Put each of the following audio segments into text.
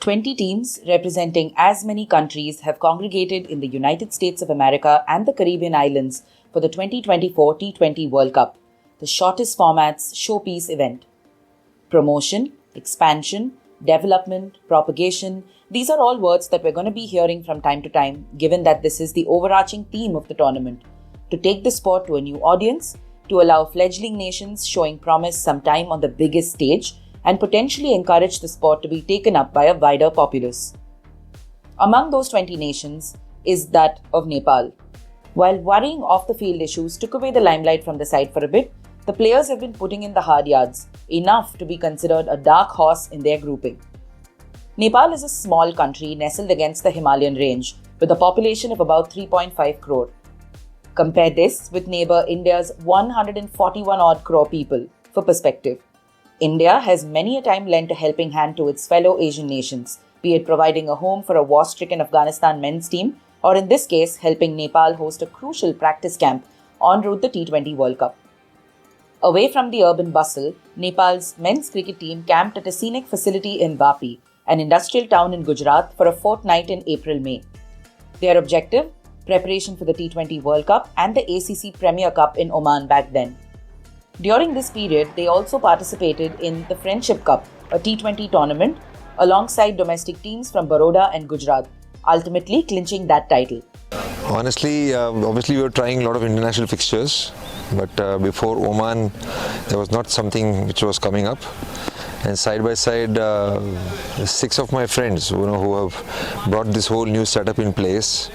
20 teams representing as many countries have congregated in the United States of America and the Caribbean islands for the 2024 T20 World Cup, the shortest format's showpiece event. Promotion, expansion, development, propagation, these are all words that we're going to be hearing from time to time, given that this is the overarching theme of the tournament, to take the sport to a new audience, to allow fledgling nations showing promise sometime on the biggest stage, and potentially encourage the sport to be taken up by a wider populace. Among those 20 nations is that of Nepal. While worrying off-the-field issues took away the limelight from the side for a bit, the players have been putting in the hard yards, enough to be considered a dark horse in their grouping. Nepal is a small country nestled against the Himalayan range, with a population of about 3.5 crore. Compare this with neighbour India's 141-odd crore people, for perspective. India has many a time lent a helping hand to its fellow Asian nations, be it providing a home for a war-stricken Afghanistan men's team, or in this case, helping Nepal host a crucial practice camp en route the T20 World Cup. Away from the urban bustle, Nepal's men's cricket team camped at a scenic facility in Vapi, an industrial town in Gujarat, for a fortnight in April-May. Their objective? Preparation for the T20 World Cup and the ACC Premier Cup in Oman back then. During this period, they also participated in the Friendship Cup, a T20 tournament, alongside domestic teams from Baroda and Gujarat, ultimately clinching that title. Honestly, obviously we were trying a lot of international fixtures, but before Oman, there was not something which was coming up. And side by side, 6 of my friends, who have brought this whole new setup in place.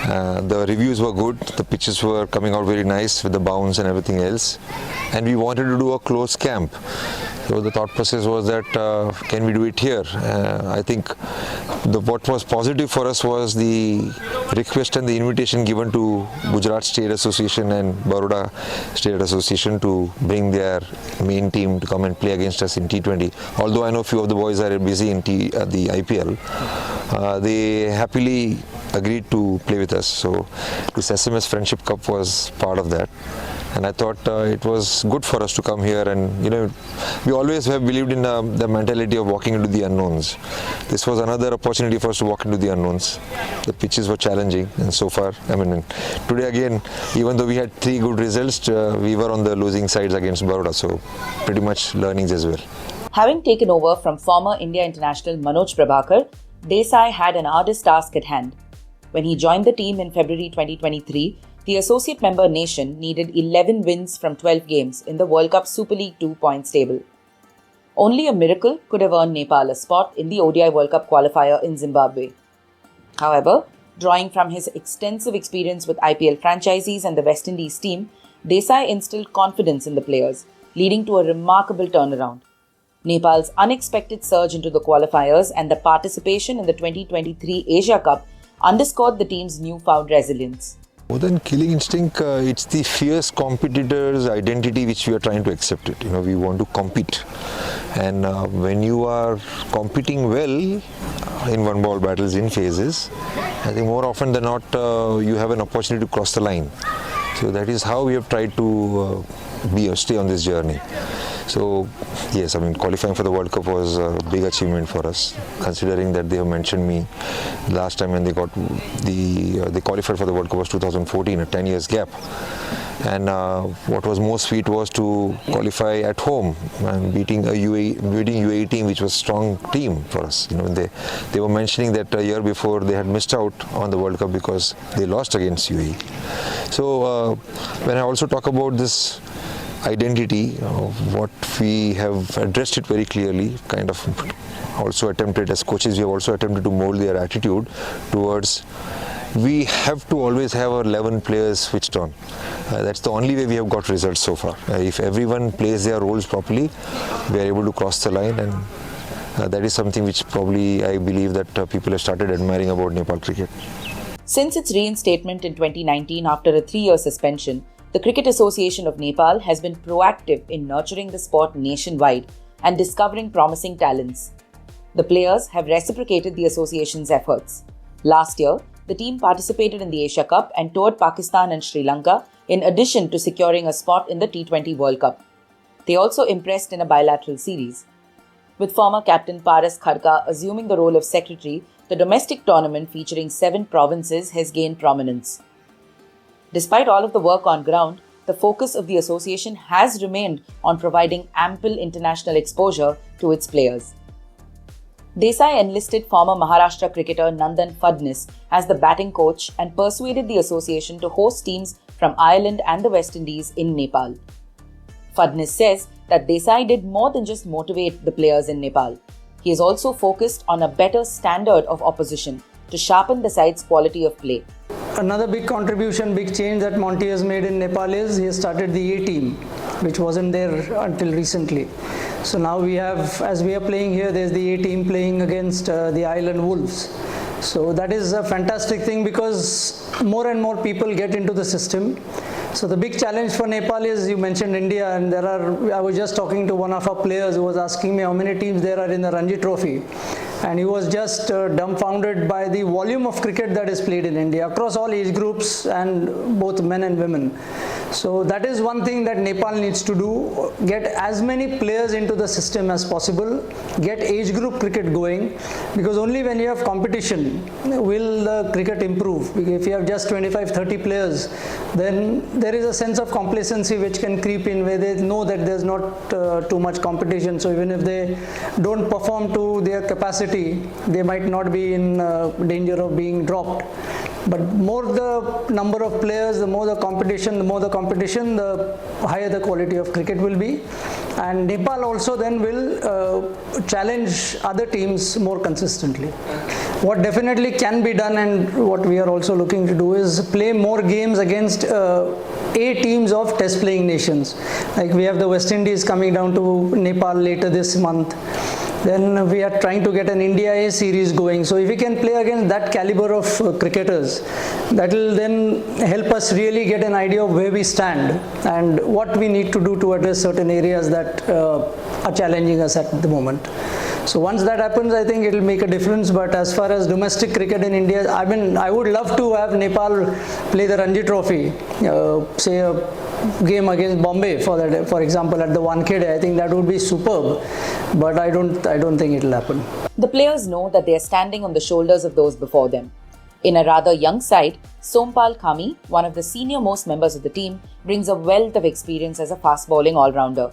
The reviews were good, the pitches were coming out very nice with the bounce and everything else. And we wanted to do a close camp. So the thought process was that, can we do it here? I think what was positive for us was the request and the invitation given to Gujarat State Association and Baroda State Association to bring their main team to come and play against us in T20. Although I know a few of the boys are busy in the IPL, they happily agreed to play with us. So this SMS Friendship Cup was part of that. And I thought it was good for us to come here, and we always have believed in the mentality of walking into the unknowns. This was another opportunity for us to walk into the unknowns. The pitches were challenging, and so far, today again, even though we had 3 good results, we were on the losing sides against Baroda, so pretty much learnings as well. Having taken over from former India international Manoj Prabhakar, Desai had an arduous task at hand. When he joined the team in February 2023, the associate member nation needed 11 wins from 12 games in the World Cup Super League 2 points table. Only a miracle could have earned Nepal a spot in the ODI World Cup qualifier in Zimbabwe. However, drawing from his extensive experience with IPL franchisees and the West Indies team, Desai instilled confidence in the players, leading to a remarkable turnaround. Nepal's unexpected surge into the qualifiers and the participation in the 2023 Asia Cup underscored the team's newfound resilience. More than killing instinct, it's the fierce competitor's identity which we are trying to accept it. We want to compete. And when you are competing well in one ball battles in phases, I think more often than not you have an opportunity to cross the line. So that is how we have tried to stay on this journey. So yes, qualifying for the World Cup was a big achievement for us, considering that they have mentioned me last time when they got they qualified for the World Cup was 2014, a 10 years gap. And what was most sweet was to qualify at home and beating UAE team, which was a strong team for us. They were mentioning that a year before they had missed out on the World Cup because they lost against UAE. So when I also talk about this identity, what we have addressed it very clearly, kind of also attempted as coaches, we have also attempted to mold their attitude towards we have to always have our 11 players switched on. That's the only way we have got results so far. If everyone plays their roles properly, we are able to cross the line, and that is something which probably I believe that people have started admiring about Nepal cricket. Since its reinstatement in 2019 after a 3-year suspension, the Cricket Association of Nepal has been proactive in nurturing the sport nationwide and discovering promising talents. The players have reciprocated the association's efforts. Last year, the team participated in the Asia Cup and toured Pakistan and Sri Lanka, in addition to securing a spot in the T20 World Cup. They also impressed in a bilateral series. With former captain Paras Khadka assuming the role of secretary, the domestic tournament featuring 7 provinces has gained prominence. Despite all of the work on ground, the focus of the association has remained on providing ample international exposure to its players. Desai enlisted former Maharashtra cricketer Nandan Fadnis as the batting coach and persuaded the association to host teams from Ireland and the West Indies in Nepal. Fadnis says that Desai did more than just motivate the players in Nepal. He is also focused on a better standard of opposition to sharpen the side's quality of play. Another big contribution, big change that Monty has made in Nepal is he has started the A team, which wasn't there until recently. So now we have, as we are playing here, there's the A team playing against the Island Wolves. So that is a fantastic thing because more and more people get into the system. So the big challenge for Nepal is, you mentioned India, and I was just talking to one of our players who was asking me how many teams there are in the Ranji Trophy. And he was just dumbfounded by the volume of cricket that is played in India across all age groups and both men and women. So that is one thing that Nepal needs to do, get as many players into the system as possible, get age group cricket going, because only when you have competition will the cricket improve. If you have just 25-30 players, then there is a sense of complacency which can creep in where they know that there's not too much competition. So even if they don't perform to their capacity, they might not be in danger of being dropped. But more the number of players, the more the competition, the higher the quality of cricket will be. And Nepal also then will challenge other teams more consistently. What definitely can be done, and what we are also looking to do, is play more games against A teams of test playing nations. Like we have the West Indies coming down to Nepal later this month. Then we are trying to get an India A series going. So if we can play against that caliber of cricketers, that will then help us really get an idea of where we stand and what we need to do to address certain areas that are challenging us at the moment. So once that happens, I think it will make a difference. But as far as domestic cricket in India, I would love to have Nepal play the Ranji Trophy, say a game against Bombay for example at the Wankhede. I think that would be superb, but I don't think it will happen. The players know that they are standing on the shoulders of those before them. In a rather young side, Sompal Kami, one of the senior most members of the team, brings a wealth of experience as a fast bowling all-rounder.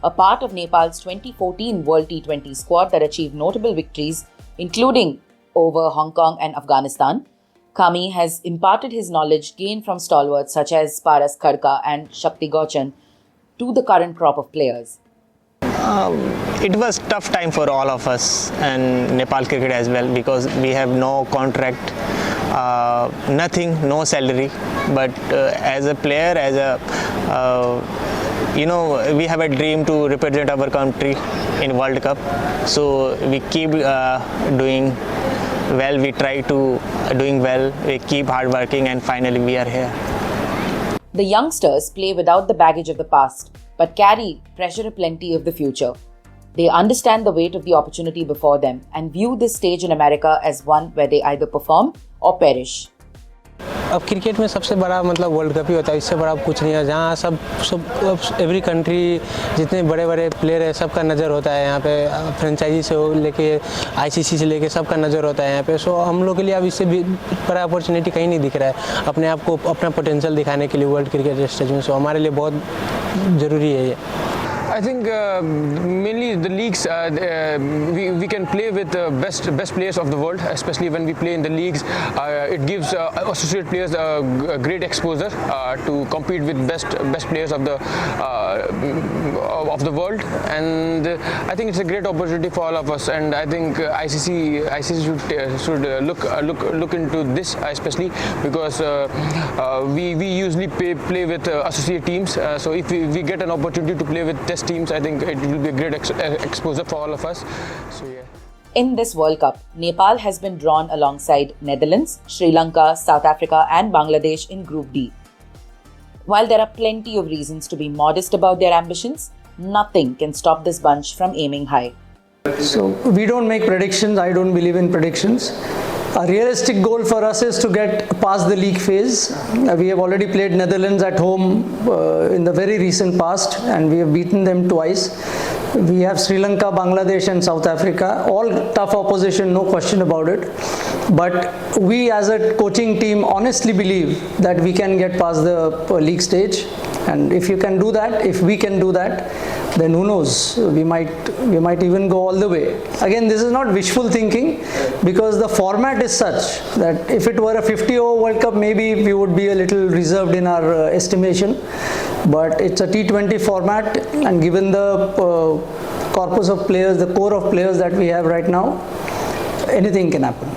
A part of Nepal's 2014 World T20 squad that achieved notable victories, including over Hong Kong and Afghanistan, Kami has imparted his knowledge gained from stalwarts such as Paras Khadka and Shakti Gauchan to the current crop of players. It was tough time for all of us and Nepal cricket as well, because we have no contract, nothing, no salary. But as a player, we have a dream to represent our country in World Cup. So we keep doing well. We try to doing well. We keep hard working, and finally we are here. The youngsters play without the baggage of the past, but carry pressure aplenty of the future. They understand the weight of the opportunity before them and view this stage in America as one where they either perform or perish. अब cricket में सबसे बड़ा मतलब world cup ही होता है, इससे बड़ा कुछ नहीं है। जहाँ सब एवरी कंट्री जितने बड़े बड़े प्लेयर है सबका नज़र होता है यहाँ पे, फ्रेंचाइजी से हो लेके आईसीसी से लेके सबका नज़र होता है यहाँ पे। सो हम लोग के लिए अब इससे भी बड़ा अपॉर्चुनिटी कहीं नहीं दिख रहा है अपने आप को अपना पोटेंशियल दिखाने के लिए वर्ल्ड क्रिकेट स्टेज में। सो हमारे लिए बहुत ज़रूरी है ये। I think mainly the leagues, we can play with the best players of the world, especially when we play in the leagues. It gives associate players a great exposure to compete with best players of the world, and I think it's a great opportunity for all of us. And I think ICC should look into this, especially because we usually play with associate teams. So if we get an opportunity to play with test teams, I think it will be a great exposure for all of us. So yeah. In this World Cup, Nepal has been drawn alongside Netherlands, Sri Lanka, South Africa and Bangladesh in Group D. While there are plenty of reasons to be modest about their ambitions, nothing can stop this bunch from aiming high. So we don't make predictions. I don't believe in predictions. A realistic goal for us is to get past the league phase. We have already played Netherlands at home in the very recent past, and we have beaten them twice. We have Sri Lanka, Bangladesh and South Africa, all tough opposition, no question about it. But we as a coaching team honestly believe that we can get past the league stage, and if you can do that, if we can do that, then who knows, we might even go all the way. Again, this is not wishful thinking, because the format is such that if it were a 50-over World Cup, maybe we would be a little reserved in our estimation. But it's a T20 format, and given the corpus of players, the core of players that we have right now, anything can happen.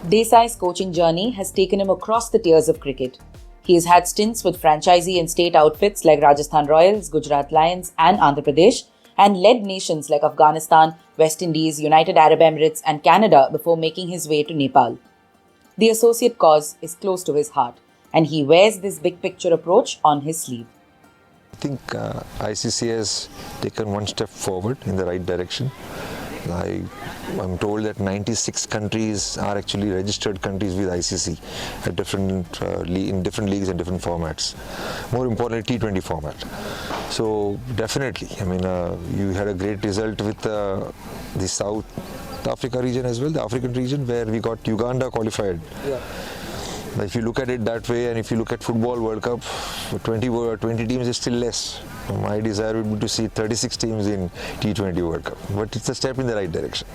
Desai's coaching journey has taken him across the tiers of cricket. He has had stints with franchisee and state outfits like Rajasthan Royals, Gujarat Lions and Andhra Pradesh, and led nations like Afghanistan, West Indies, United Arab Emirates and Canada before making his way to Nepal. The associate cause is close to his heart, and he wears this big picture approach on his sleeve. I think ICC has taken one step forward in the right direction. I'm told that 96 countries are actually registered countries with ICC at in different leagues and different formats. More importantly, T20 format. So definitely, I mean, you had a great result with the South Africa region as well, the African region, where we got Uganda qualified. Yeah. If you look at it that way, and if you look at Football World Cup, 20 teams is still less. My desire would be to see 36 teams in T20 World Cup, but it's a step in the right direction.